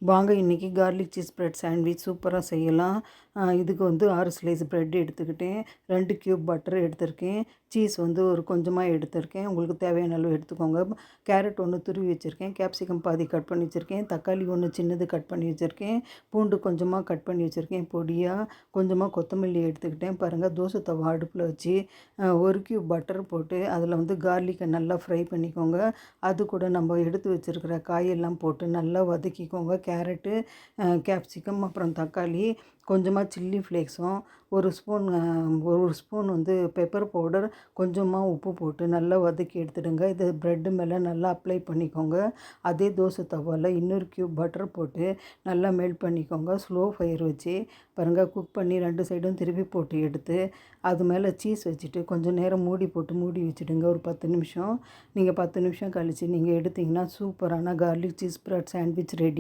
வாங்க இன்றைக்கி garlic cheese bread sandwich சூப்பராக செய்யலாம். இதுக்கு வந்து 6 ஸ்லைஸ் ப்ரெட் எடுத்துக்கிட்டேன். 2 க்யூப் பட்டர் எடுத்திருக்கேன். சீஸ் வந்து ஒரு கொஞ்சமாக எடுத்திருக்கேன். உங்களுக்கு தேவையான அளவு எடுத்துக்கோங்க. கேரட் ஒன்று துருவி வச்சுருக்கேன். கேப்சிகம் பாதி கட் பண்ணி வச்சுருக்கேன். தக்காளி ஒன்று சின்னது கட் பண்ணி வச்சுருக்கேன். பூண்டு கொஞ்சமாக கட் பண்ணி வச்சுருக்கேன் பொடியாக. கொஞ்சமாக கொத்தமல்லி எடுத்துக்கிட்டேன். பாருங்கள், தோசை தவா அடுப்பில் வச்சு 1 க்யூப் பட்டர் போட்டு அதில் வந்து கார்லிக்கை நல்லா ஃப்ரை பண்ணிக்கோங்க. அது கூட நம்ம எடுத்து வச்சுருக்கிற காயெல்லாம் போட்டு நல்லா வதக்கிக்கோங்க. கேரட்டு, கேப்சிகம், அப்புறம் தக்காளி, கொஞ்சமாக சில்லி ஃப்ளேக்ஸும், ஒரு ஸ்பூன் வந்து பெப்பர் பவுடர், கொஞ்சமாக உப்பு போட்டு நல்லா வதக்கி எடுத்துடுங்க. இது ப்ரெட்டு மேலே நல்லா அப்ளை பண்ணிக்கோங்க. அதே தோசை தவாவில் இன்னொரு க்யூப் பட்டர் போட்டு நல்லா மெல்ட் பண்ணிக்கோங்க. ஸ்லோ ஃபயர் வச்சு பாருங்கள், குக் பண்ணி 2 சைடும் திருப்பி போட்டு எடுத்து அது மேலே சீஸ் வச்சுட்டு கொஞ்சம் நேரம் மூடி போட்டு மூடி வச்சுடுங்க. ஒரு 10 நிமிஷம். நீங்கள் 10 நிமிஷம் கழித்து நீங்கள் எடுத்திங்கன்னா சூப்பரான garlic cheese bread sandwich ready.